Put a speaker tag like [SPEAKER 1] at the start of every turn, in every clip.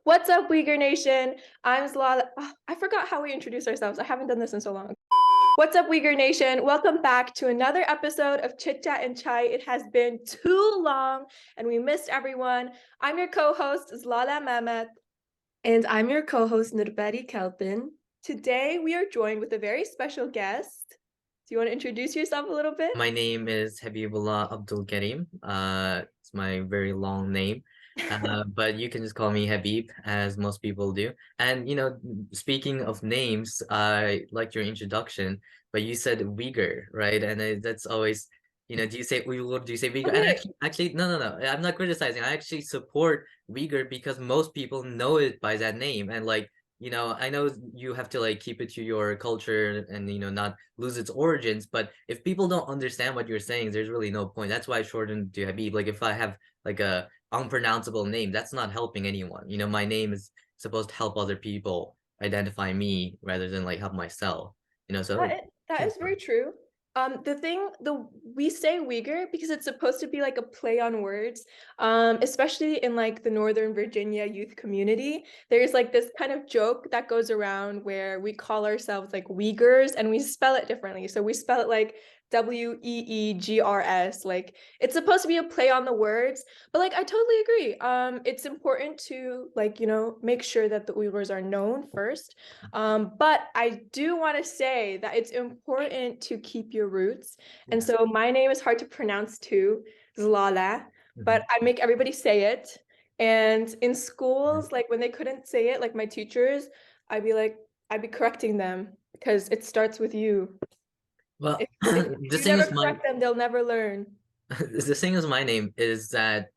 [SPEAKER 1] What's up, Uyghur Nation? I'm Zlala. Oh, I forgot how we introduce ourselves. I haven't done this in so long. What's up, Uyghur Nation? Welcome back to another episode of Chit Chat and Chai. It has been too long and we missed everyone. I'm your co-host, Zlala Mehmet. And I'm your co-host, Nurbari Kelpin. Today, we are joined with a very special guest. Do you want to introduce yourself a little bit?
[SPEAKER 2] My name is Habibullah Abdul Karim. It's my very long name. But you can just call me Habib, as most people do. And speaking of names, I like your introduction, but you said Uyghur, right? And that's always, do you say Uyghur? Do you say Uyghur? And
[SPEAKER 1] Okay.
[SPEAKER 2] actually, no, no, no. I'm not criticizing. I actually support Uyghur because most people know it by that name. And I know you have to like keep it to your culture and not lose its origins, but if people don't understand what you're saying, there's really no point. That's why I shortened to Habib. Like if I have like a unpronounceable name, that's not helping anyone. My name is supposed to help other people identify me rather than like help myself. So
[SPEAKER 1] That is very true. We say Uyghur because it's supposed to be like a play on words. Especially in like the Northern Virginia youth community. There's like this kind of joke that goes around where we call ourselves like Uyghurs and we spell it differently. So we spell it like Weegrs. Like it's supposed to be a play on the words, but like I totally agree. It's important to like, make sure that the Uyghurs are known first. But I do want to say that it's important to keep your roots. And
[SPEAKER 2] yes.
[SPEAKER 1] so my name is hard to pronounce too, Zlala, but
[SPEAKER 2] Mhm.
[SPEAKER 1] I make everybody say it. And in
[SPEAKER 2] Mhm.
[SPEAKER 1] schools, like when they couldn't say it, like my teachers, I'd be like, I'd be correcting them because it starts with you.
[SPEAKER 2] Well,
[SPEAKER 1] If
[SPEAKER 2] the
[SPEAKER 1] you
[SPEAKER 2] thing
[SPEAKER 1] never
[SPEAKER 2] is
[SPEAKER 1] correct them, they'll never learn.
[SPEAKER 2] the thing is my name is that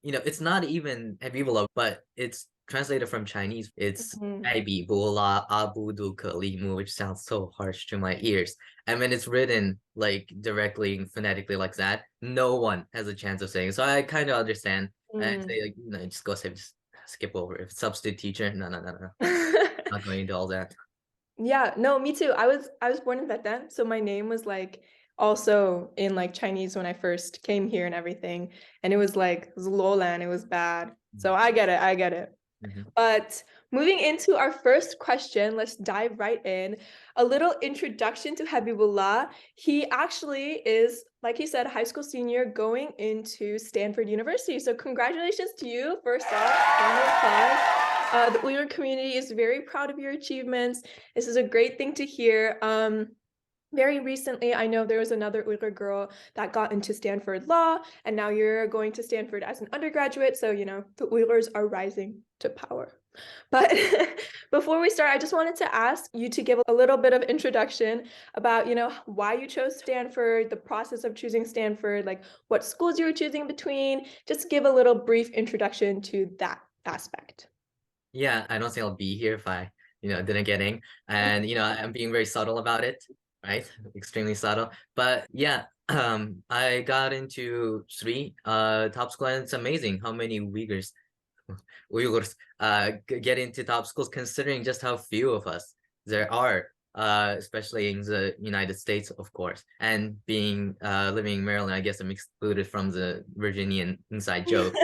[SPEAKER 2] it's not even Habibullah, but it's translated from Chinese. It's
[SPEAKER 1] Mhm.
[SPEAKER 2] Habibullah Abudu Kalimu, which sounds so harsh to my ears. And when it's written like directly and phonetically like that, no one has a chance of saying it. So I kind of understand. And
[SPEAKER 1] Mm.
[SPEAKER 2] say like, just go say, just skip over it. Substitute teacher, no, no, no, no, not going into all that.
[SPEAKER 1] Yeah, no, me too. I was born in Vietnam, so my name was like also in like Chinese when I first came here and everything. And it was like Zlolan, it was bad. So I get it, I get it.
[SPEAKER 2] Mhm.
[SPEAKER 1] But moving into our first question, let's dive right in. A little introduction to Habibullah. He actually is, like he said, a high school senior going into Stanford University. So congratulations to you, first off. Round of applause. The Uyghur community is very proud of your achievements. This is a great thing to hear. Very recently, I know there was another Uyghur girl that got into Stanford Law, and now you're going to Stanford as an undergraduate. So, the Uyghurs are rising to power. But before we start, I just wanted to ask you to give a little bit of introduction about, why you chose Stanford, the process of choosing Stanford, like what schools you were choosing between. Just give a little brief introduction to that aspect.
[SPEAKER 2] Yeah, I don't think I'll be here if I, didn't get in. And, I'm being very subtle about it, right? Extremely subtle. But yeah, I got into three top school, and it's amazing how many Uyghurs get into top schools considering just how few of us there are, especially in the United States, of course. And being living in Maryland, I guess I'm excluded from the Virginian inside joke,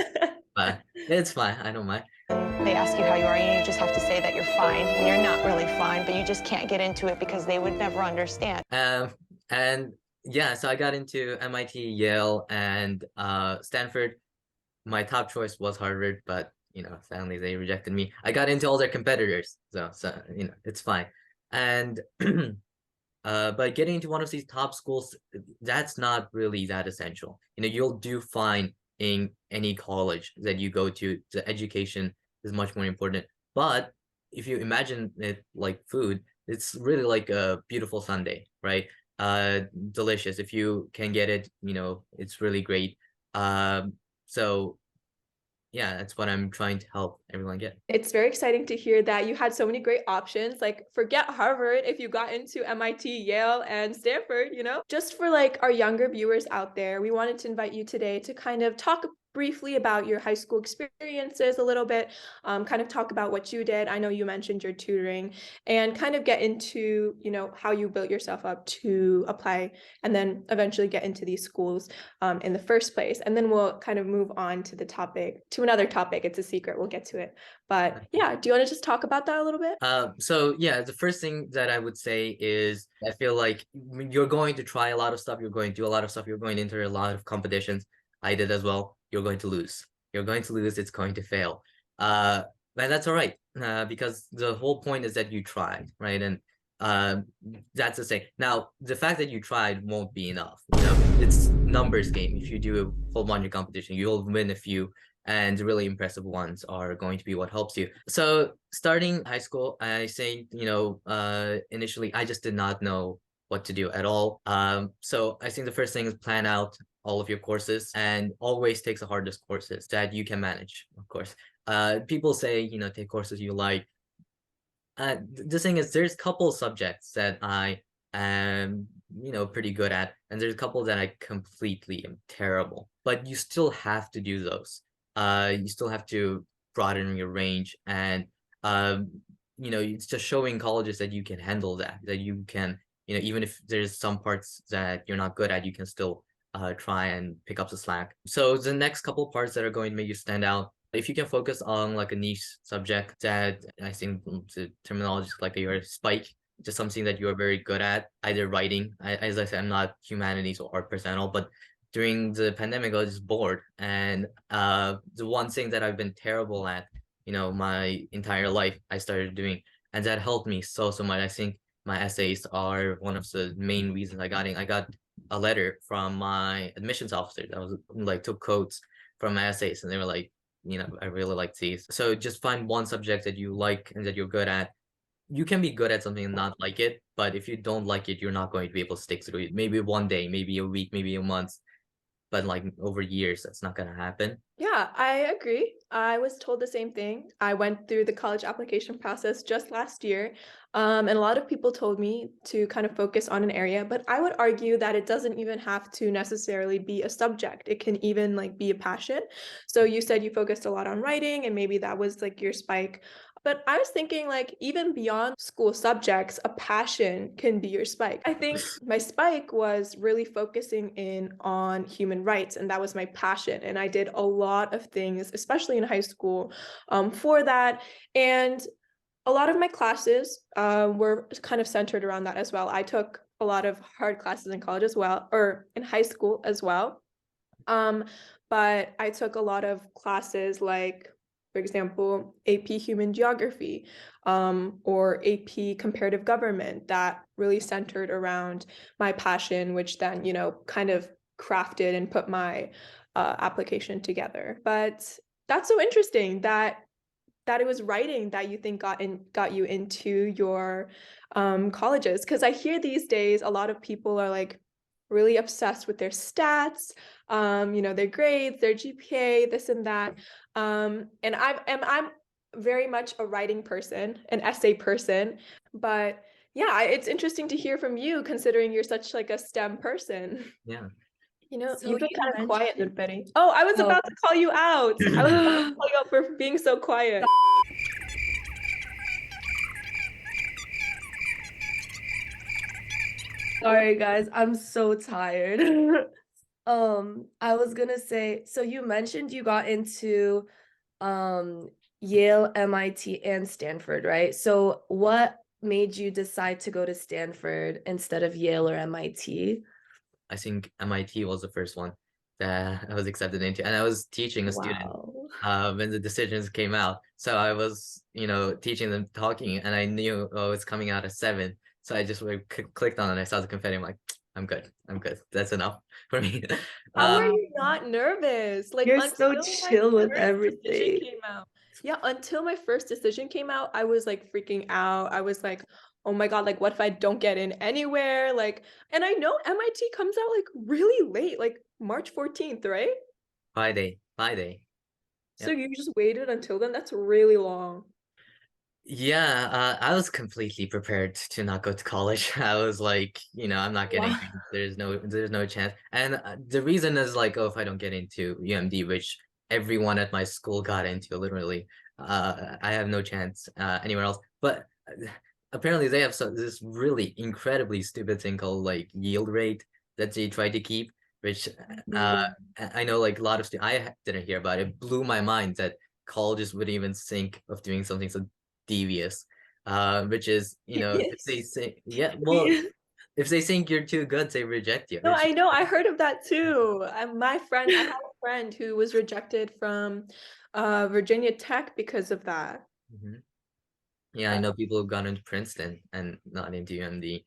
[SPEAKER 2] but it's fine. I don't mind.
[SPEAKER 3] They ask you how you are, and you just have to say that you're fine when you're not really fine, but you just can't get into it because they would never understand.
[SPEAKER 2] And yeah, so I got into MIT, Yale, and Stanford. My top choice was Harvard, but sadly they rejected me. I got into all their competitors, so it's fine. And but getting into one of these top schools, that's not really that essential. You'll do fine in any college that you go to. The education is much more important. But if you imagine it like food, it's really like a beautiful sundae, right? Delicious. If you can get it, it's really great. So yeah, that's what I'm trying to help everyone get.
[SPEAKER 1] It's very exciting to hear that you had so many great options. Like, forget Harvard if you got into MIT, Yale, and Stanford, Just for like our younger viewers out there, we wanted to invite you today to kind of talk briefly about your high school experiences a little bit, kind of talk about what you did. I know you mentioned your tutoring, and kind of get into, how you built yourself up to apply and then eventually get into these schools in the first place. And then we'll kind of move on to another topic. It's a secret. We'll get to it. But yeah, do you want to just talk about that a little bit?
[SPEAKER 2] So yeah, the first thing that I would say is I feel like you're going to try a lot of stuff, you're going to do a lot of stuff, you're going to enter a lot of competitions. I did as well. You're going to lose. You're going to lose, it's going to fail. And that's all right. Because the whole point is that you tried, right? And that's the thing. Now, the fact that you tried won't be enough. It's numbers game. If you do a whole bunch of competition, you'll win a few, and the really impressive ones are going to be what helps you. So starting high school, I think, initially I just did not know what to do at all. So I think the first thing is plan out all of your courses, and always takes the hardest courses that you can manage, of course. People say, take courses you like. The thing is, there's a couple subjects that I am, pretty good at, and there's a couple that I completely am terrible. But you still have to do those. You still have to broaden your range, and it's just showing colleges that you can handle that you can, even if there's some parts that you're not good at, you can still try and pick up the slack. So the next couple parts that are going to make you stand out, if you can focus on like a niche subject that I think the terminology is like your spike, just something that you are very good at, either writing. As I said, I'm not humanities or art person at all, but during the pandemic, I was just bored. And the one thing that I've been terrible at, my entire life, I started doing, and that helped me so much. I think my essays are one of the main reasons I got in. I got a letter from my admissions officer that was like took quotes from my essays, and they were like, I really like these. So just find one subject that you like and that you're good at. You can be good at something and not like it, but if you don't like it, you're not going to be able to stick through it. Maybe one day, maybe a week, maybe a month, but like over years, that's not going to happen.
[SPEAKER 1] Yeah, I agree. I was told the same thing. I went through the college application process just last year, and a lot of people told me to kind of focus on an area, but I would argue that it doesn't even have to necessarily be a subject. It can even like be a passion. So you said you focused a lot on writing, and maybe that was like your spike. But I was thinking, like, even beyond school subjects, a passion can be your spike. I think my spike was really focusing in on human rights, and that was my passion. And I did a lot of things, especially in high school, for that. And a lot of my classes were kind of centered around that as well. I took a lot of hard classes in college as well, or in high school as well. But I took a lot of classes like, for example, AP Human Geography, or AP Comparative Government, that really centered around my passion, which then, kind of crafted and put my application together. But that's so interesting that it was writing that you think got you into your colleges, because I hear these days a lot of people are like really obsessed with their stats, their grades, their GPA, this and that. And I'm very much a writing person, an essay person, but yeah, it's interesting to hear from you considering you're such like a STEM person.
[SPEAKER 2] Yeah.
[SPEAKER 4] So
[SPEAKER 1] You've been
[SPEAKER 4] you
[SPEAKER 1] kind of quiet,
[SPEAKER 4] mentioned-
[SPEAKER 1] Betty. Oh, I was
[SPEAKER 4] Oh.
[SPEAKER 1] about to call you out. I was about to call you out for being so quiet.
[SPEAKER 4] Sorry guys, I'm so tired. I was gonna say, so you mentioned you got into Yale, MIT, and Stanford, right? So what made you decide to go to Stanford instead of Yale or MIT?
[SPEAKER 2] I think MIT was the first one that I was accepted into, and I was teaching a student
[SPEAKER 4] Wow.
[SPEAKER 2] when the decisions came out. So I was, teaching them talking, and I knew, oh, it's coming out at 7. So I just clicked on it. I saw the confetti. I'm like, I'm good. That's enough for me.
[SPEAKER 1] How are you not nervous? Like,
[SPEAKER 4] You're so
[SPEAKER 1] until my
[SPEAKER 4] chill with
[SPEAKER 1] first decision
[SPEAKER 4] everything.
[SPEAKER 1] came out. Yeah, until my first decision came out, I was like freaking out. I was like, oh my God, like what if I don't get in anywhere? Like, and I know MIT comes out like really late, like March 14th, right?
[SPEAKER 2] Friday.
[SPEAKER 1] So you just waited until then? That's really long.
[SPEAKER 2] Yeah, I was completely prepared to not go to college. I was like, I'm not getting
[SPEAKER 4] Wow.
[SPEAKER 2] in. There's no chance. And the reason is like, oh, if I don't get into UMD, which everyone at my school got into, literally. I have no chance anywhere else. But apparently they have this really incredibly stupid thing called like yield rate that they try to keep, which I know like a lot of I didn't hear about it. It blew my mind that colleges would even think of doing something so devious. Which is, you know, if they
[SPEAKER 1] Yes.
[SPEAKER 2] say, yeah, well, if they think you're too good, they reject you.
[SPEAKER 1] No,
[SPEAKER 2] Which,
[SPEAKER 1] I know. I heard of that too. I have a friend who was rejected from Virginia Tech because of that.
[SPEAKER 2] Mhm. Yeah, I know people who've gone into Princeton and not into UMD.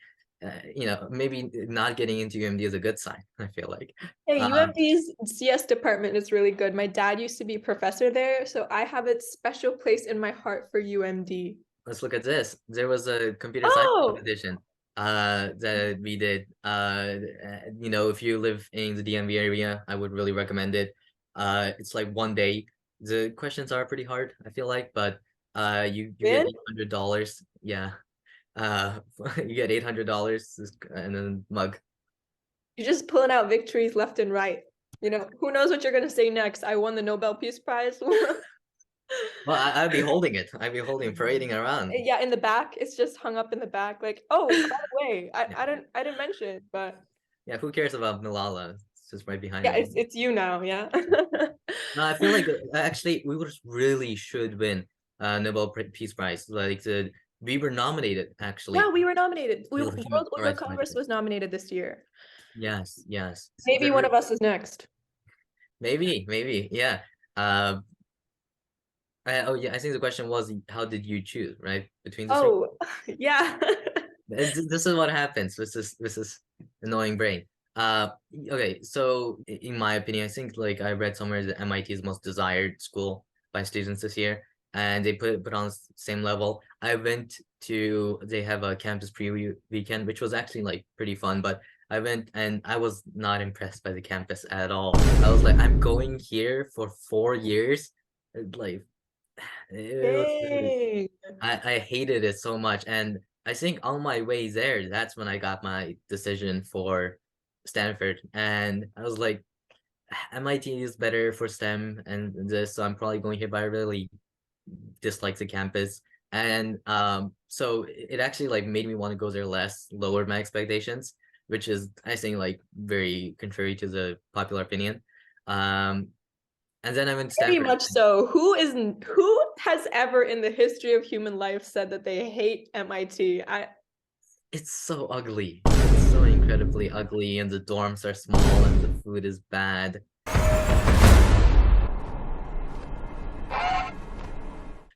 [SPEAKER 2] You know, maybe not getting into UMD is a good sign, I feel like.
[SPEAKER 1] Hey,
[SPEAKER 2] Um,
[SPEAKER 1] UMD's CS department is really good. My dad used to be a professor there, so I have a special place in my heart for UMD.
[SPEAKER 2] let's look at this. There was a computer science
[SPEAKER 1] Oh,
[SPEAKER 2] competition that we did. You know, if you live in the DMV area, I would really recommend it. It's like one day. The questions are pretty hard, I feel like, but you get
[SPEAKER 1] man,
[SPEAKER 2] $800. Yeah. You get $800 and then mug.
[SPEAKER 1] you're just pulling out victories left and right. You know, who knows what you're gonna say next? I won the Nobel Peace Prize.
[SPEAKER 2] Well, I'd be holding it. I'd be holding, parading around.
[SPEAKER 1] Yeah, in the back. It's just hung up in the back. Like, oh, by the way,
[SPEAKER 2] Yeah.
[SPEAKER 1] I didn't mention, but
[SPEAKER 2] Yeah, who cares about Malala? It's just right behind
[SPEAKER 1] yeah,
[SPEAKER 2] me.
[SPEAKER 1] it's you now. Yeah.
[SPEAKER 2] No, I feel like actually we would really should win Nobel Peace Prize. Like we were nominated
[SPEAKER 1] Yeah,
[SPEAKER 2] actually.
[SPEAKER 1] we were nominated.
[SPEAKER 2] The Human
[SPEAKER 1] World Uyghur
[SPEAKER 2] Rights
[SPEAKER 1] Congress
[SPEAKER 2] Commission.
[SPEAKER 1] was nominated this year.
[SPEAKER 2] Yes, yes.
[SPEAKER 1] Maybe one of us is next.
[SPEAKER 2] Maybe, yeah. Oh yeah, I think the question was how did you choose, right? Between the three.
[SPEAKER 1] Oh, yeah.
[SPEAKER 2] This is what happens. This is annoying brain. Okay, so in my opinion, I think like I read somewhere that MIT is the most desired school by students this year, and they put on the same level. I went to they have a campus preview weekend, which was actually like pretty fun, but I went and I was not impressed by the campus at all. I was like, I'm going here for 4 years, like it was really
[SPEAKER 1] Dang.
[SPEAKER 2] I hated it so much. And I think on my way there, that's when I got my decision for Stanford. And I was like, MIT is better for STEM and this, so I'm probably going here, but I really dislike the campus. And so it actually like made me want to go there less, lowered my expectations, which is I think like very contrary to the popular opinion. Um, and then I went to
[SPEAKER 1] Pretty
[SPEAKER 2] Stanford.
[SPEAKER 1] much so. Who has ever in the history of human life said that they hate MIT?
[SPEAKER 2] It's so ugly. It's so incredibly ugly, and the dorms are small, and the food is bad.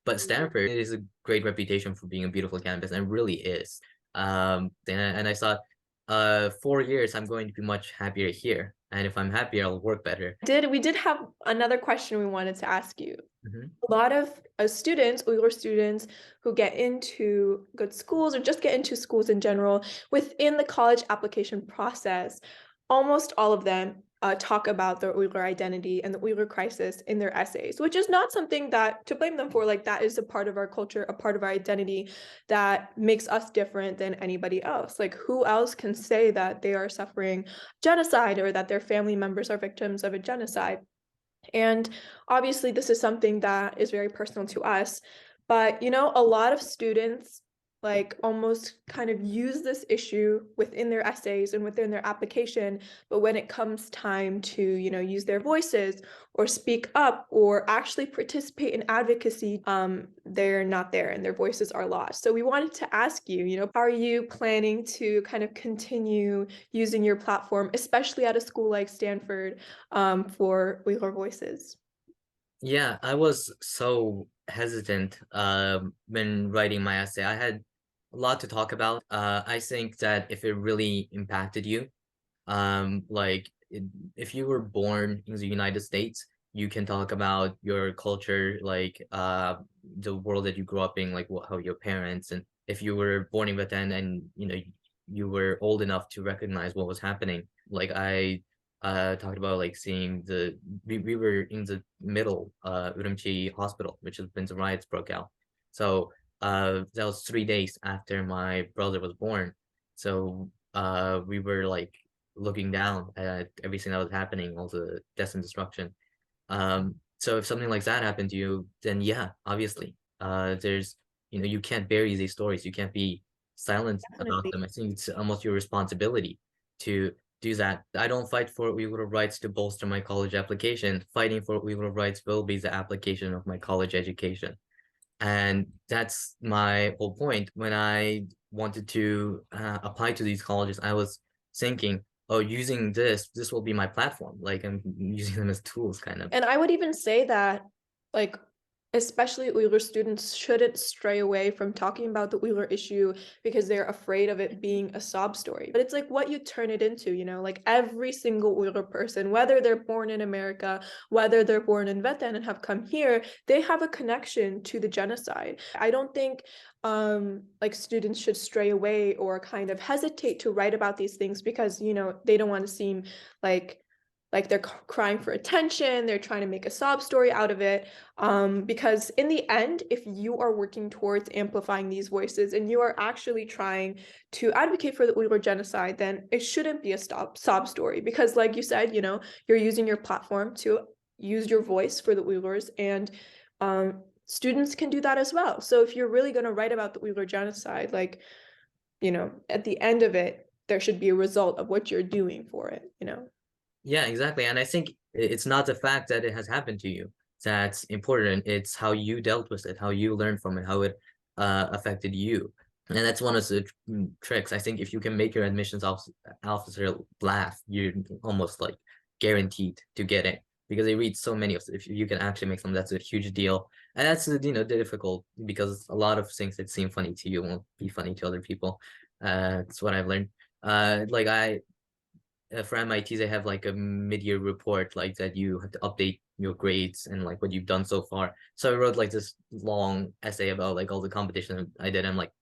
[SPEAKER 2] But Stanford is a great reputation for being a beautiful campus, and it really is. And I thought, 4 years, I'm going to be much happier here, and if I'm happier, I'll work better.
[SPEAKER 1] We did have another question we wanted to ask you.
[SPEAKER 2] Mhm.
[SPEAKER 1] A lot of students, Uyghur students who get into good schools or just get into schools in general, within the college application process, almost all of them talk about their Uyghur identity and the Uyghur crisis in their essays, which is not something that to blame them for. Like, that is a part of our culture, a part of our identity that makes us different than anybody else. Like, who else can say that they are suffering genocide or that their family members are victims of a genocide? And obviously, this is something that is very personal to us. But, you know, a lot of students like almost kind of use this issue within their essays and within their application. But when it comes time to, you know, use their voices or speak up or actually participate in advocacy, they're not there and their voices are lost. So we wanted to ask you, you know, how are you planning to kind of continue using your platform, especially at a school like Stanford, for Uyghur voices?
[SPEAKER 2] Yeah, I was so hesitant when writing my essay. I had a lot to talk about. I think that if it really impacted you, like if you were born in the United States, you can talk about your culture, like the world that you grew up in, like how your parents, and if you were born in Bataan and you know you were old enough to recognize what was happening. Like I talked about like seeing we were in the middle Urumqi hospital, which is when the riots broke out. So that was 3 days after my brother was born. So we were like looking down at everything that was happening, all the death and destruction. So if something like that happened to you, then yeah, obviously, there's, you can't bury these stories. You can't be silent about them. I think it's almost your responsibility to do that. I don't fight for Uyghur rights to bolster my college application. Fighting for Uyghur rights will be the application of my college education. And that's my whole point. When I wanted to apply to these colleges, I was thinking, oh, using this will be my platform. Like I'm using them as tools, kind of.
[SPEAKER 1] And I would even say that, like, especially Uyghur students shouldn't stray away from talking about the Uyghur issue because they're afraid of it being a sob story. But it's like what you turn it into, like every single Uyghur person, whether they're born in America, whether they're born in Vatan and have come here, they have a connection to the genocide. I don't think like students should stray away or kind of hesitate to write about these things because, they don't want to seem like they're crying for attention, they're trying to make a sob story out of it. Because in the end, if you are working towards amplifying these voices and you are actually trying to advocate for the Uyghur genocide, then it shouldn't be a sob story. Because like you said, you're using your platform to use your voice for the Uyghurs, and students can do that as well. So if you're really going to write about the Uyghur genocide, like, at the end of it, there should be a result of what you're doing for it,
[SPEAKER 2] Yeah, exactly. And I think it's not the fact that it has happened to you that's important. It's how you dealt with it, how you learned from it, how it affected you. And that's one of the tricks. I think if you can make your admissions officer laugh, you're almost like guaranteed to get in, because they read so many of them. If you can actually make them, that's a huge deal. And that's difficult, because a lot of things that seem funny to you won't be funny to other people. That's what I've learned. For MIT, they have like a mid-year report, like that you have to update your grades and like what you've done so far. So I wrote like this long essay about like all the competition I did. I'm like,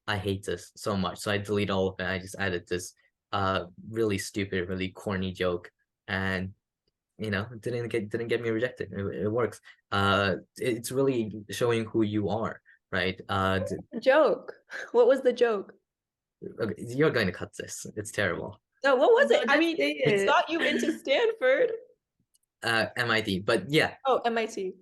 [SPEAKER 2] I hate this so much. So I delete all of it. I just added this really stupid, really corny joke, and it didn't get me rejected. It works. It's really showing who you are, right?
[SPEAKER 1] Joke. What was the joke?
[SPEAKER 2] Okay, you're going to cut this. It's terrible.
[SPEAKER 1] No, what was it?
[SPEAKER 4] No,
[SPEAKER 1] I mean, it got you into Stanford.
[SPEAKER 2] MIT, but yeah.
[SPEAKER 1] Oh, MIT.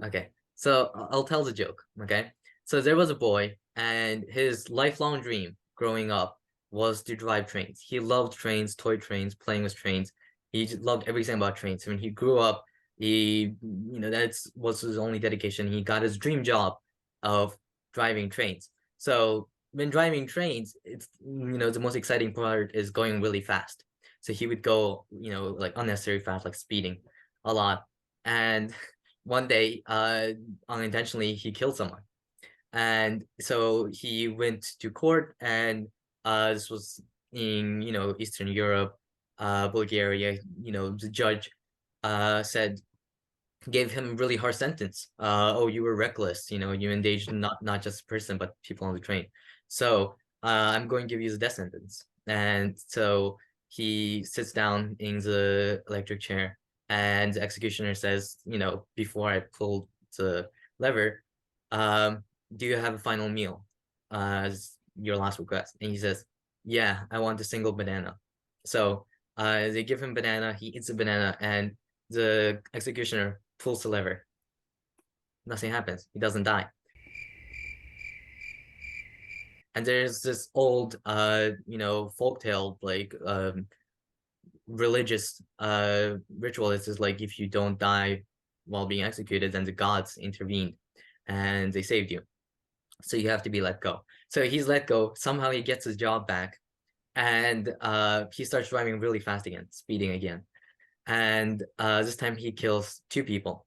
[SPEAKER 2] Okay, so I'll tell the joke, okay? So there was a boy, and his lifelong dream growing up was to drive trains. He loved trains, toy trains, playing with trains. He just loved everything about trains. When he grew up, that was his only dedication. He got his dream job of driving trains. So when driving trains, it's, the most exciting part is going really fast. So he would go, like unnecessary fast, like speeding a lot. And one day, unintentionally, he killed someone. And so he went to court, and this was in, Eastern Europe, Bulgaria. The judge gave him a really harsh sentence. Oh, you were reckless. You endangered not just a person, but people on the train. So I'm going to give you the death sentence. And so he sits down in the electric chair, and the executioner says, before I pull the lever, do you have a final meal as your last request? And he says, yeah, I want a single banana. So they give him banana, he eats the banana, and the executioner pulls the lever. Nothing happens. He doesn't die. And there's this old folktale, like religious ritual. It's just like, if you don't die while being executed, then the gods intervened and they saved you. So you have to be let go. So he's let go. Somehow he gets his job back, and he starts driving really fast again, speeding again. And this time he kills 2 people.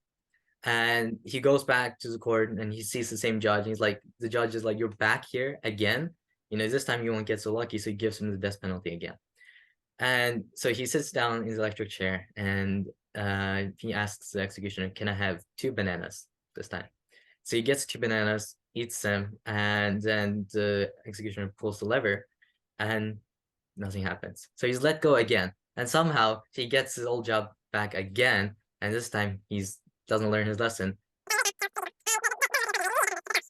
[SPEAKER 2] And he goes back to the court, and he sees the same judge, and the judge is like, you're back here again? This time you won't get so lucky. So he gives him the death penalty again. And so he sits down in his electric chair, and he asks the executioner, can I have 2 bananas this time? So he gets 2 bananas, eats them, and then the executioner pulls the lever, and nothing happens. So he's let go again, and somehow he gets his old job back again, and this time he doesn't learn his lesson.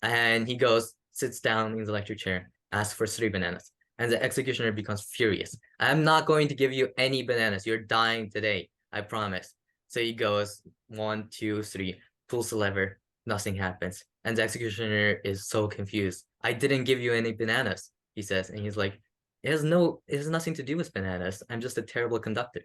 [SPEAKER 2] And he goes, sits down in the electric chair, asks for 3 bananas, and the executioner becomes furious. I'm not going to give you any bananas. You're dying today, I promise. So he goes 1, 2, 3, pulls the lever, nothing happens. And the executioner is so confused. I didn't give you any bananas, he says. And he's like, it has nothing to do with bananas. I'm just a terrible conductor.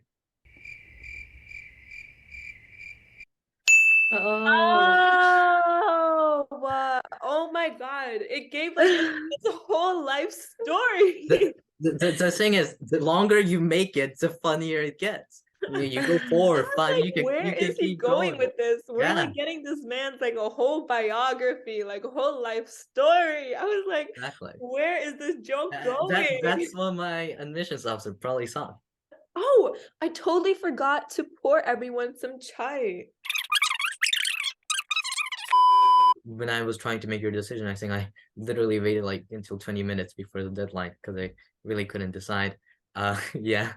[SPEAKER 1] Oh, what? Oh my God. It gave like its whole life story.
[SPEAKER 2] The thing is, the longer you make it, the funnier it gets. You go 4 or 5,
[SPEAKER 1] Like,
[SPEAKER 2] you
[SPEAKER 1] where
[SPEAKER 2] can
[SPEAKER 1] is he
[SPEAKER 2] keep
[SPEAKER 1] going
[SPEAKER 2] going.
[SPEAKER 1] with this? We're
[SPEAKER 2] Yeah,
[SPEAKER 1] like getting this man's like a whole biography, like a whole life story. I was like,
[SPEAKER 2] exactly.
[SPEAKER 1] where is this joke going?
[SPEAKER 2] That's what my admissions officer probably saw.
[SPEAKER 1] Oh, I totally forgot to pour everyone some chai.
[SPEAKER 2] When I was trying to make your decision, I think I literally waited like until 20 minutes before the deadline because I really couldn't decide. Yeah.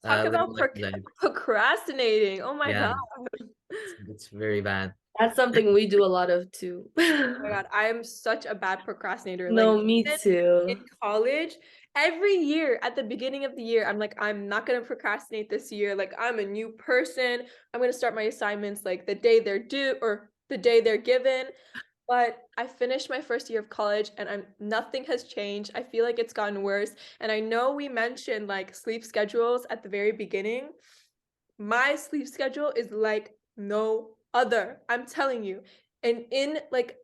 [SPEAKER 1] Talk about
[SPEAKER 2] Little expedited.
[SPEAKER 1] procrastinating. Oh my
[SPEAKER 2] Yeah,
[SPEAKER 1] God.
[SPEAKER 2] it's very bad.
[SPEAKER 4] That's something we do a lot of too.
[SPEAKER 1] Oh my God, I am such a bad procrastinator. Like
[SPEAKER 4] No, me
[SPEAKER 1] even in
[SPEAKER 4] too.
[SPEAKER 1] college, every year at the beginning of the year, I'm like, I'm not gonna procrastinate this year. Like I'm a new person. I'm gonna start my assignments like the day they're due or the day they're given. But I finished my first year of college and nothing has changed. I feel like it's gotten worse. And I know we mentioned like sleep schedules at the very beginning. My sleep schedule is like no other. I'm telling you. And in like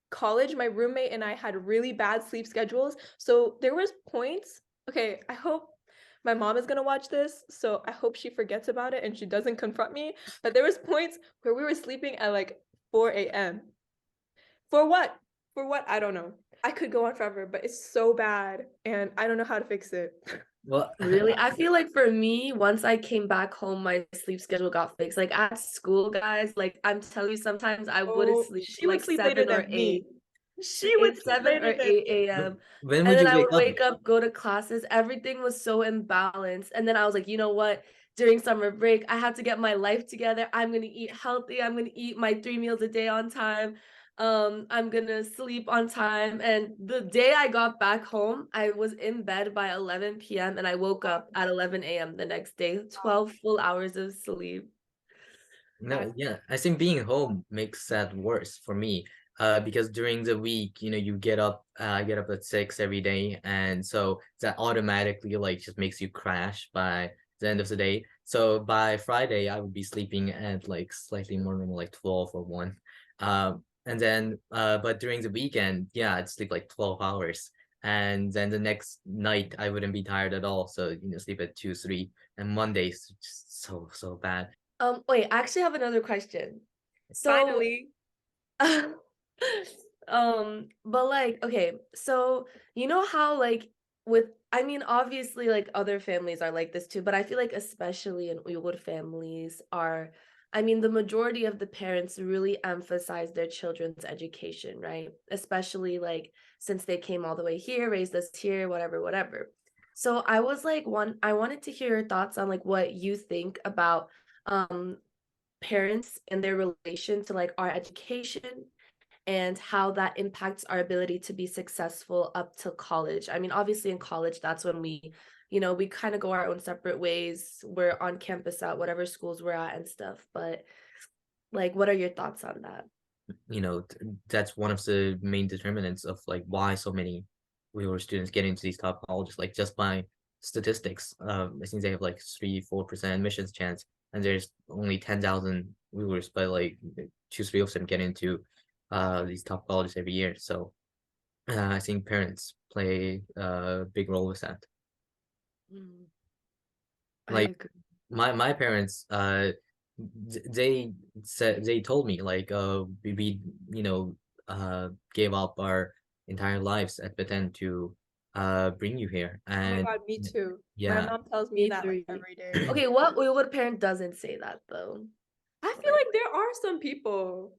[SPEAKER 1] college, my roommate and I had really bad sleep schedules. So there was points. Okay, I hope my mom is gonna watch this, so I hope she forgets about it and she doesn't confront me. But there was points where we were sleeping at like 4 a.m. For what? For what? I don't know. I could go on forever, but it's so bad and I don't know how to fix it.
[SPEAKER 2] Well,
[SPEAKER 4] Really? I feel like for me, once I came back home, my sleep schedule got fixed. Like at school, guys, like I'm telling you, sometimes I wouldn't
[SPEAKER 1] Oh,
[SPEAKER 4] sleep
[SPEAKER 1] she
[SPEAKER 4] till
[SPEAKER 1] would
[SPEAKER 4] like
[SPEAKER 1] sleep later
[SPEAKER 4] 7 or
[SPEAKER 1] than
[SPEAKER 4] 8.
[SPEAKER 1] me. She would
[SPEAKER 4] It's
[SPEAKER 1] sleep
[SPEAKER 4] 7
[SPEAKER 1] later
[SPEAKER 4] or
[SPEAKER 1] than
[SPEAKER 4] 8 a.m.
[SPEAKER 2] when
[SPEAKER 4] And
[SPEAKER 2] would
[SPEAKER 4] then
[SPEAKER 2] you
[SPEAKER 4] I
[SPEAKER 2] wake
[SPEAKER 4] would
[SPEAKER 2] up?
[SPEAKER 4] wake up, go to classes. Everything was so imbalanced. And then I was like, you know what? During summer break, I have to get my life together. I'm gonna eat healthy. I'm gonna eat my 3 meals a day on time. I'm gonna sleep on time. And the day I got back home, I was in bed by 11 p.m. and I woke up at 11 a.m. the next day. 12 full hours of sleep.
[SPEAKER 2] No, yeah, I think being home makes that worse for me. Because during the week, you get up, I get up at 6 every day, and so that automatically like just makes you crash by the end of the day. So by Friday, I would be sleeping at like slightly more normal, like 12 or 1. And then but during the weekend, yeah, I'd sleep like 12 hours. And then the next night I wouldn't be tired at all. So, sleep at 2, 3. And Mondays just so bad.
[SPEAKER 4] Wait, I actually have another question. So,
[SPEAKER 1] finally.
[SPEAKER 4] but like, okay, so you know how like I mean, obviously like other families are like this too, but I feel like especially in Uyghur families I mean, the majority of the parents really emphasize their children's education, right? Especially like since they came all the way here, raised us here, whatever, whatever. So I wanted to hear your thoughts on like what you think about um parents and their relation to like our education and how that impacts our ability to be successful up to college. I mean, obviously in college, that's when we kind of go our own separate ways. We're on campus at whatever schools we're at and stuff. But like, what are your thoughts on that?
[SPEAKER 2] That's one of the main determinants of like why so many Uyghur students get into these top colleges, like just by statistics. I think they have like 3, 4% admissions chance, and there's only 10,000 Uyghurs, but like 2, 3 of them get into these top colleges every year. So I think parents play a big role with that.
[SPEAKER 4] Mm, I
[SPEAKER 2] Like
[SPEAKER 4] agree.
[SPEAKER 2] my parents, they said they told me like we gave up our entire lives at Beten to bring you here,
[SPEAKER 1] Oh my
[SPEAKER 2] and
[SPEAKER 1] God, me too. My
[SPEAKER 2] yeah.
[SPEAKER 1] mom tells me
[SPEAKER 4] Me
[SPEAKER 1] that like
[SPEAKER 4] too.
[SPEAKER 1] every day.
[SPEAKER 4] Okay, what parent doesn't say that though?
[SPEAKER 1] I feel like there are some people.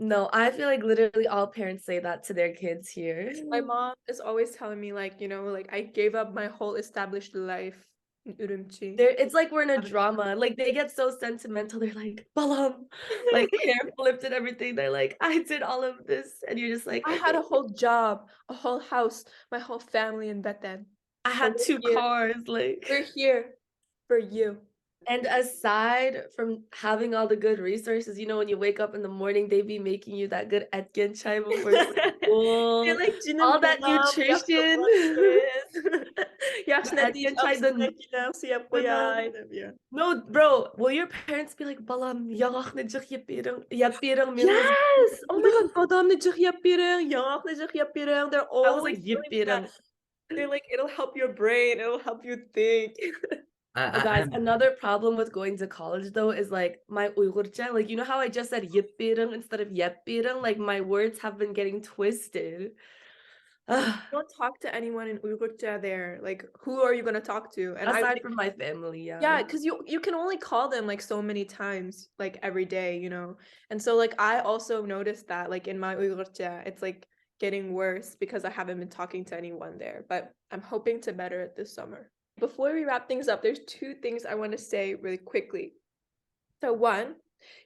[SPEAKER 4] No, I feel like literally all parents say that to their kids here.
[SPEAKER 1] My mom is always telling me like, like I gave up my whole established life in Urumqi.
[SPEAKER 4] It's like we're in a drama. Like they get so sentimental. They're like, Balam, like hair flipped and everything. They're like, I did all of this. And you're just like,
[SPEAKER 1] I had
[SPEAKER 4] okay.
[SPEAKER 1] a whole job, a whole house, my whole family in Beten.
[SPEAKER 4] I
[SPEAKER 1] But
[SPEAKER 4] had
[SPEAKER 1] we're
[SPEAKER 4] two
[SPEAKER 1] here.
[SPEAKER 4] cars. Like,
[SPEAKER 1] We're here for you.
[SPEAKER 4] And aside from having all the good resources, you know, when you wake up in the morning, they be making you that good chai before you go to
[SPEAKER 1] You're
[SPEAKER 4] school,
[SPEAKER 1] like, "Cinin
[SPEAKER 4] all that
[SPEAKER 1] pilav, yak sa
[SPEAKER 4] nutrition.
[SPEAKER 1] breakfast. Yak
[SPEAKER 4] The
[SPEAKER 1] na dish
[SPEAKER 4] chai,
[SPEAKER 1] apsi na
[SPEAKER 4] the
[SPEAKER 1] kinam siyap ko
[SPEAKER 4] banana.
[SPEAKER 1] yan." Yeah.
[SPEAKER 4] No, bro, will your parents be like, balam, yagak na jak yapirang milnas.
[SPEAKER 1] Yes! Oh my god, "Kodam na jik yapirang, yak na jik yapirang." They're
[SPEAKER 4] I was like,
[SPEAKER 1] always telling me that.
[SPEAKER 4] yipirang.
[SPEAKER 1] They're like, "It'll help your brain, it'll help you think."
[SPEAKER 4] Oh, guys,
[SPEAKER 2] I'm
[SPEAKER 4] another problem with going to college though is like my Uyghurcha, like you know how I just said yipirang instead of yepirang? Like my words have been getting twisted. Ugh.
[SPEAKER 1] Don't talk to anyone in Uyghurcha there. Like, who are you gonna talk to? And I
[SPEAKER 4] Aside from my family,
[SPEAKER 1] yeah, because you can only call them like so many times, like every day, you know. And so like I also noticed that like in my Uyghurcha, it's like getting worse because I haven't been talking to anyone there. But I'm hoping to better it this summer. Before we wrap things up, there's two things I want to say really quickly. So one,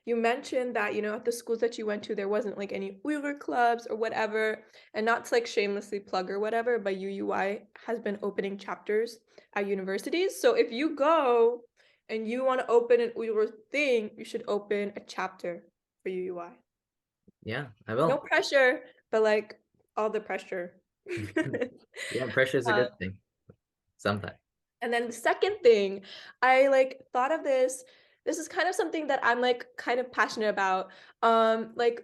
[SPEAKER 1] you mentioned that, you know, at the schools that you went to, there wasn't like any Uyghur clubs or whatever, and not to like shamelessly plug or whatever, but UUI has been opening chapters at universities. So if you go and you want to open an Uyghur thing, you should open a chapter for UUI.
[SPEAKER 2] yeah, I
[SPEAKER 1] No
[SPEAKER 2] will.
[SPEAKER 1] pressure, but like all the pressure.
[SPEAKER 2] Yeah, pressure is a
[SPEAKER 1] Um,
[SPEAKER 2] good thing sometimes.
[SPEAKER 1] And then the second thing, I like thought of this. This is kind of something that I'm like kind of passionate about. Like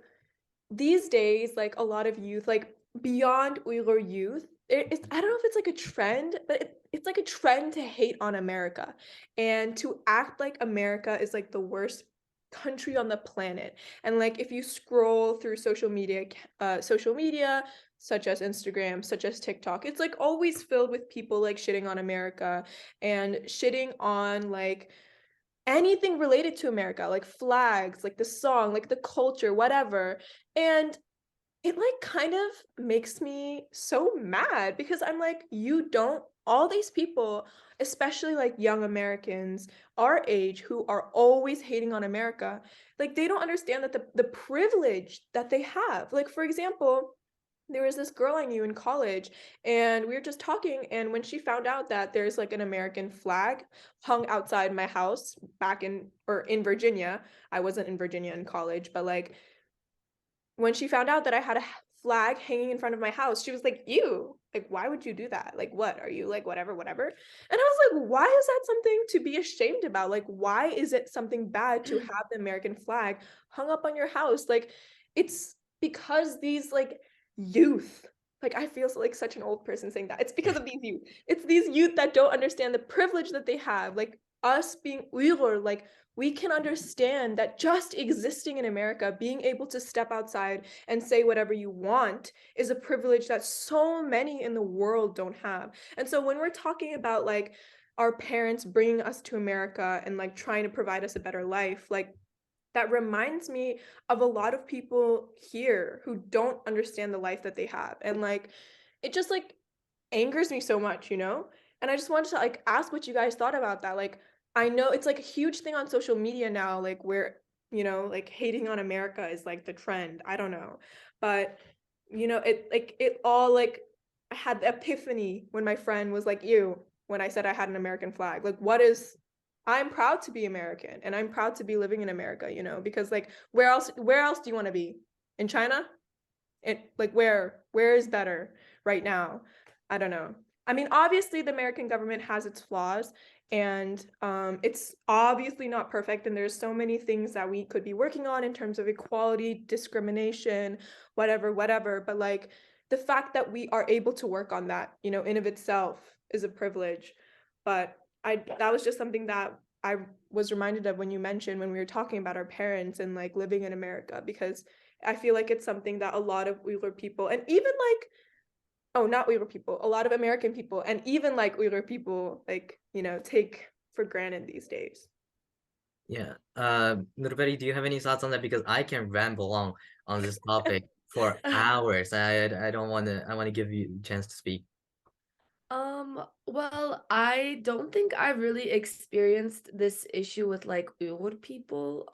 [SPEAKER 1] these days, like a lot of youth, like beyond Uyghur youth, it's I don't know if it's like a trend, but it's like a trend to hate on America and to act like America is like the worst country on the planet. And like if you scroll through social media such as Instagram, such as TikTok, it's like always filled with people like shitting on America and shitting on like anything related to America, like flags, like the song, like the culture, whatever. And it like kind of makes me so mad because I'm like, you don't, all these people, especially like young Americans our age who are always hating on America, like they don't understand that the privilege that they have. Like, for example, there was this girl I knew in college, and we were just talking. And when she found out that there's like an American flag hung outside my house back in Virginia, I wasn't in Virginia in college, but like when she found out that I had a flag hanging in front of my house, she was like, "Ew, like, why would you do that? Like, what? Are you like whatever, whatever?" And I was like, why is that something to be ashamed about? Like, why is it something bad to have the American flag hung up on your house? Like, it's because these like youth, like, I feel like such an old person saying that. It's because of these youth. It's these youth that don't understand the privilege that they have. Like, us being Uyghur, like, we can understand that just existing in America, being able to step outside and say whatever you want is a privilege that so many in the world don't have. And so when we're talking about like our parents bringing us to America and like trying to provide us a better life, like that reminds me of a lot of people here who don't understand the life that they have. And like it just like angers me so much, you know? And I just wanted to like ask what you guys thought about that. Like I know it's like a huge thing on social media now, like where, you know, like hating on America is like the trend. I don't know. But you know, it all like I had the epiphany when my friend was like, "You," when I said I had an American flag. Like I'm proud to be American and I'm proud to be living in America, you know, because like where else do you want to be? In China? It like where is better right now? I don't know. I mean, obviously the American government has its flaws and it's obviously not perfect and there's so many things that we could be working on in terms of equality, discrimination, whatever, but like the fact that we are able to work on that, you know, in of itself is a privilege. But I that was just something that I was reminded of when you mentioned when we were talking about our parents and like living in America because I feel like it's something that a lot of Uyghur people and even like not Uyghur people, a lot of American people and even like Uyghur people like, you know, take for granted these days.
[SPEAKER 2] Yeah. Nurberi, do you have any thoughts on that? Because I can ramble on this topic for hours. I don't want to. I want to give you a chance to speak.
[SPEAKER 4] Well, I don't think I've really experienced this issue with like Uyghur people.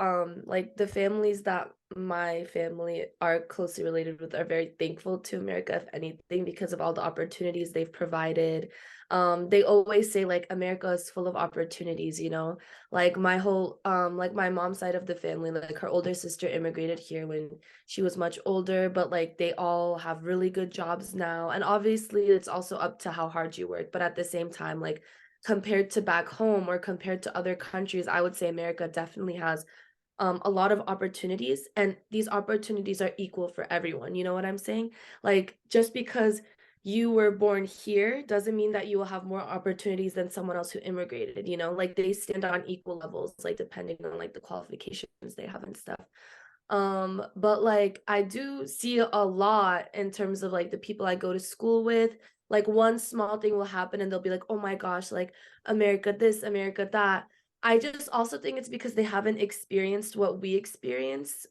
[SPEAKER 4] Like the families that my family are closely related with are very thankful to America, if anything, because of all the opportunities they've provided. They always say like America is full of opportunities, you know, like my whole like my mom's side of the family, like her older sister immigrated here when she was much older, but like they all have really good jobs now. And obviously it's also up to how hard you work, but at the same time, like compared to back home or compared to other countries, I would say America definitely has a lot of opportunities, and these opportunities are equal for everyone. You know what I'm saying? Like, just because you were born here doesn't mean that you will have more opportunities than someone else who immigrated, you know? Like, they stand on equal levels, like, depending on, like, the qualifications they have and stuff. But, like, I do see a lot in terms of, like, the people I go to school with. Like, one small thing will happen, and they'll be like, "Oh my gosh, like, America this, America that." I just also think it's because they haven't experienced what we experience.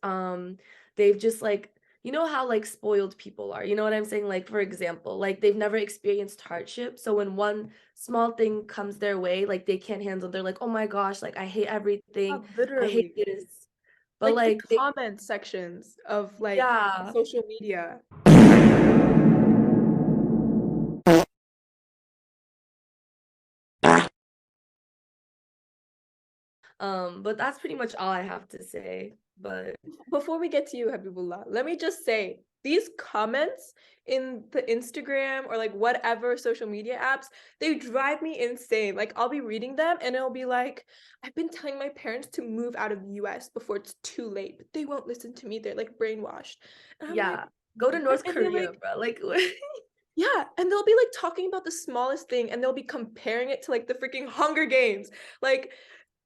[SPEAKER 4] They've just like, you know how like spoiled people are. You know what I'm saying? Like for example, like they've never experienced hardship. So when one small thing comes their way, like they can't handle, they're like, "Oh my gosh, like I hate everything. I hate
[SPEAKER 1] Literally.
[SPEAKER 4] this." But
[SPEAKER 1] Like the
[SPEAKER 4] like they,
[SPEAKER 1] comment sections of like
[SPEAKER 4] yeah.
[SPEAKER 1] social media.
[SPEAKER 4] But that's pretty much all I have to say. But
[SPEAKER 1] Before we get to you, Habibullah, let me just say these comments in the Instagram or like whatever social media apps, they drive me insane. Like I'll be reading them and it'll be like, I've been telling my parents to move out of the US before it's too late, but they won't listen to me. They're like brainwashed. And I'm like,
[SPEAKER 4] yeah, go to
[SPEAKER 1] what?
[SPEAKER 4] North
[SPEAKER 1] And they're
[SPEAKER 4] Korea,
[SPEAKER 1] like,
[SPEAKER 4] bro. Like
[SPEAKER 1] yeah, and they'll be like talking about the smallest thing and they'll be comparing it to like the freaking Hunger Games. Like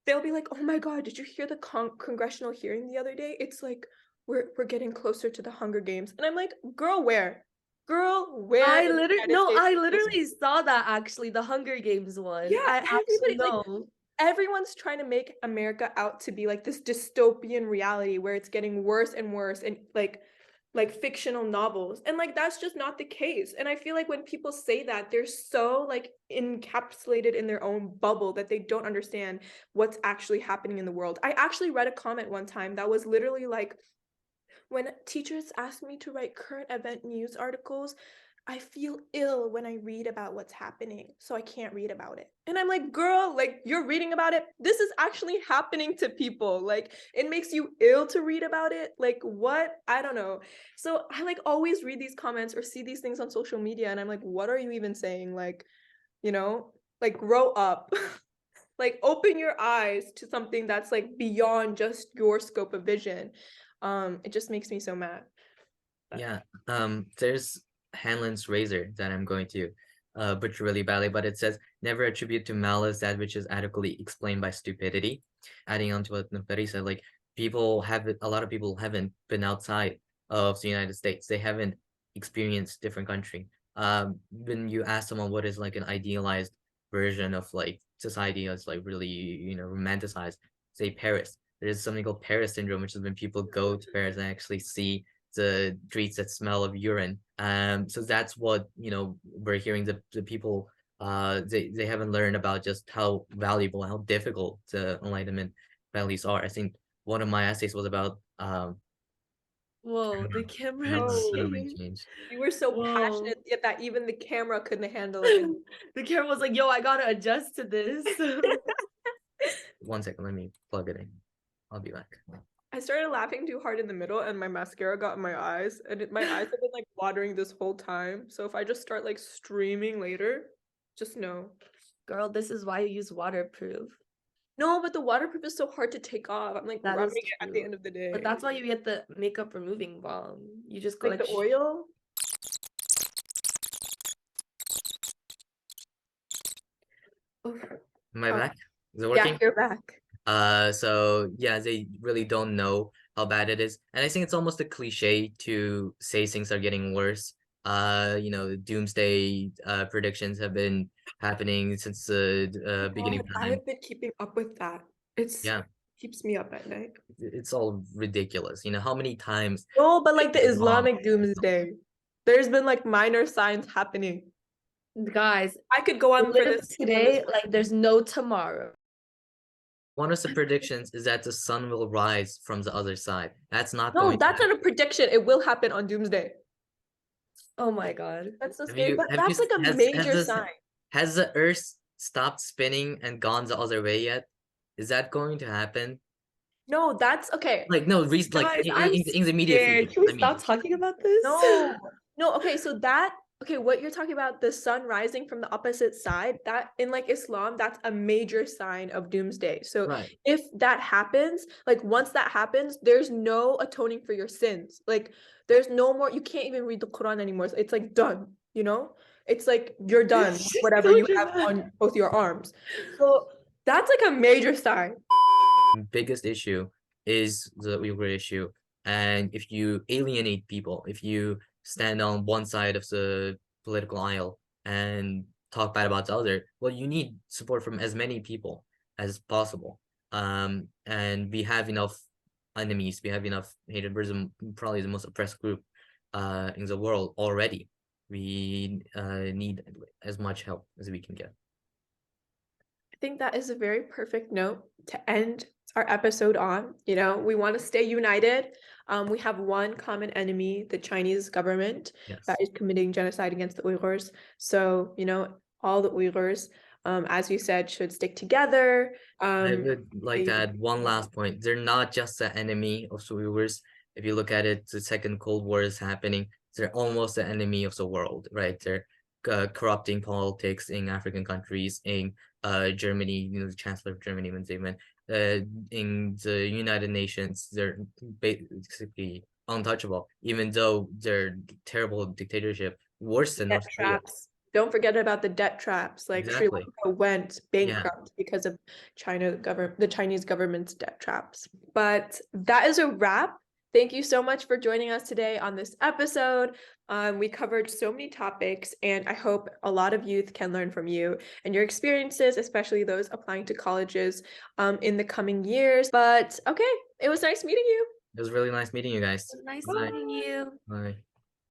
[SPEAKER 1] they'll be like, "Oh my God, did you hear the congressional hearing the other day? It's like we're getting closer to the Hunger Games." And I'm like, "Girl, where? Girl, where in the United States
[SPEAKER 4] I
[SPEAKER 1] is it closer?"
[SPEAKER 4] literally saw that actually, the Hunger Games one.
[SPEAKER 1] Yeah,
[SPEAKER 4] I actually
[SPEAKER 1] everybody like
[SPEAKER 4] know.
[SPEAKER 1] everyone's trying to make America out to be like this dystopian reality where it's getting worse and worse and like fictional novels. And like that's just not the case. And I feel like when people say that, they're so like encapsulated in their own bubble that they don't understand what's actually happening in the world. I actually read a comment one time that was literally like, when teachers ask me to write current event news articles, I feel ill when I read about what's happening, so I can't read about it. And I'm like, girl, like you're reading about it. This is actually happening to people. Like it makes you ill to read about it. Like what? I don't know. So I like always read these comments or see these things on social media and I'm like, what are you even saying? Like, you know, like grow up. Like open your eyes to something that's like beyond just your scope of vision. It just makes me so mad.
[SPEAKER 2] Yeah, there's Hanlon's razor that I'm going to butcher really badly, but it says never attribute to malice that which is adequately explained by stupidity. Adding on to what Naferi said, like a lot of people haven't been outside of the United States. They haven't experienced different country. When you ask someone what is like an idealized version of like society that's like really, romanticized, say Paris. There's something called Paris syndrome, which is when people go to Paris and actually see the streets that smell of urine. So that's what, we're hearing the people they haven't learned about just how valuable, how difficult the Enlightenment values are. I think one of my essays was about
[SPEAKER 4] Whoa, the camera
[SPEAKER 2] how
[SPEAKER 1] Oh,
[SPEAKER 2] settlement
[SPEAKER 4] changed.
[SPEAKER 2] changed.
[SPEAKER 1] you were so
[SPEAKER 4] Whoa.
[SPEAKER 1] passionate yet that even the camera couldn't handle it. And
[SPEAKER 4] The camera was like, yo, I gotta adjust to this.
[SPEAKER 2] 1 second, let me plug it in. I'll be back.
[SPEAKER 1] I started laughing too hard in the middle and my mascara got in my eyes and my eyes have been like watering this whole time. So if I just start like streaming later, just know.
[SPEAKER 4] Girl, this is why you use waterproof.
[SPEAKER 1] No, but the waterproof is so hard to take off. I'm like
[SPEAKER 4] That is
[SPEAKER 1] rubbing it at the
[SPEAKER 4] true.
[SPEAKER 1] end of the day.
[SPEAKER 4] But that's why you get the makeup removing balm. You just go
[SPEAKER 1] Like
[SPEAKER 4] like
[SPEAKER 1] the oil. Oh,
[SPEAKER 2] Am I back? Is it
[SPEAKER 1] yeah,
[SPEAKER 2] working?
[SPEAKER 1] you're back.
[SPEAKER 2] So yeah, they really don't know how bad it is. And I think it's almost a cliche to say things are getting worse. Doomsday predictions have been happening since the beginning
[SPEAKER 1] God,
[SPEAKER 2] of
[SPEAKER 1] I
[SPEAKER 2] time.
[SPEAKER 1] have been keeping up with that. It's
[SPEAKER 2] Yeah,
[SPEAKER 1] keeps me up at night.
[SPEAKER 2] it's all ridiculous. How many times
[SPEAKER 1] No, but like the
[SPEAKER 2] it's wrong.
[SPEAKER 1] Islamic doomsday, there's been like minor signs happening.
[SPEAKER 4] guys,
[SPEAKER 1] I could go on for
[SPEAKER 4] live
[SPEAKER 1] this.
[SPEAKER 4] today like there's no tomorrow.
[SPEAKER 2] one of the predictions is that the sun will rise from the other side. That's not
[SPEAKER 1] No,
[SPEAKER 2] going to
[SPEAKER 1] that's
[SPEAKER 2] happen.
[SPEAKER 1] not a prediction. It will happen on Doomsday.
[SPEAKER 4] Oh my God.
[SPEAKER 1] That's so
[SPEAKER 2] Have
[SPEAKER 1] scary.
[SPEAKER 2] you
[SPEAKER 1] But
[SPEAKER 2] have you
[SPEAKER 1] that's like a
[SPEAKER 2] has
[SPEAKER 1] major
[SPEAKER 2] this
[SPEAKER 1] sign.
[SPEAKER 2] has the Earth stopped spinning and gone the other way yet? Is that going to happen?
[SPEAKER 1] No, that's okay.
[SPEAKER 2] Like no, like
[SPEAKER 4] Guys, I'm
[SPEAKER 2] in the immediate future.
[SPEAKER 4] scared. Can we
[SPEAKER 2] I mean,
[SPEAKER 4] stop talking about this?
[SPEAKER 1] No, no, okay, so that okay, what you're talking about, the sun rising from the opposite side, that in like Islam, that's a major sign of doomsday. So
[SPEAKER 2] right.
[SPEAKER 1] if that happens, like once that happens, there's no atoning for your sins. Like there's no more, you can't even read the Quran anymore. It's like done, you know? It's like you're done,
[SPEAKER 4] It's
[SPEAKER 1] with whatever
[SPEAKER 4] so
[SPEAKER 1] you have
[SPEAKER 4] dramatic.
[SPEAKER 1] on both your arms. So that's like a major sign.
[SPEAKER 2] Biggest issue is the Uyghur issue. And if you alienate people, if you stand on one side of the political aisle and talk bad about the other, well, you need support from as many people as possible. And we have enough enemies, we have enough hated. We're probably the most oppressed group in the world already. We need as much help as we can get.
[SPEAKER 1] I think that is a very perfect note to end our episode on. You know, we want to stay united. We have one common enemy, the Chinese government,
[SPEAKER 2] Yes.
[SPEAKER 1] that is committing genocide against the Uyghurs. So, you know, all the Uyghurs, as you said, should stick together.
[SPEAKER 2] I would like to
[SPEAKER 1] they-
[SPEAKER 2] add one last point. They're not just the enemy of the Uyghurs. If you look at it, the Second Cold War is happening. They're almost the enemy of the world, right? They're corrupting politics in African countries, in Germany, you know, the Chancellor of Germany, when they went, in the United Nations, they're basically untouchable, even though they're terrible dictatorship, worse than
[SPEAKER 1] debt
[SPEAKER 2] North Korea.
[SPEAKER 1] traps. Don't forget about the debt traps. Like
[SPEAKER 2] Exactly.
[SPEAKER 1] Sri Lanka went bankrupt because of the Chinese government's debt traps. But that is a wrap. Thank you so much for joining us today on this episode. We covered so many topics, and I hope a lot of youth can learn from you and your experiences, especially those applying to colleges in the coming years. But okay, it was nice meeting you.
[SPEAKER 2] It was really nice meeting you guys.
[SPEAKER 4] It was nice
[SPEAKER 2] Bye.
[SPEAKER 4] meeting you.
[SPEAKER 2] Bye.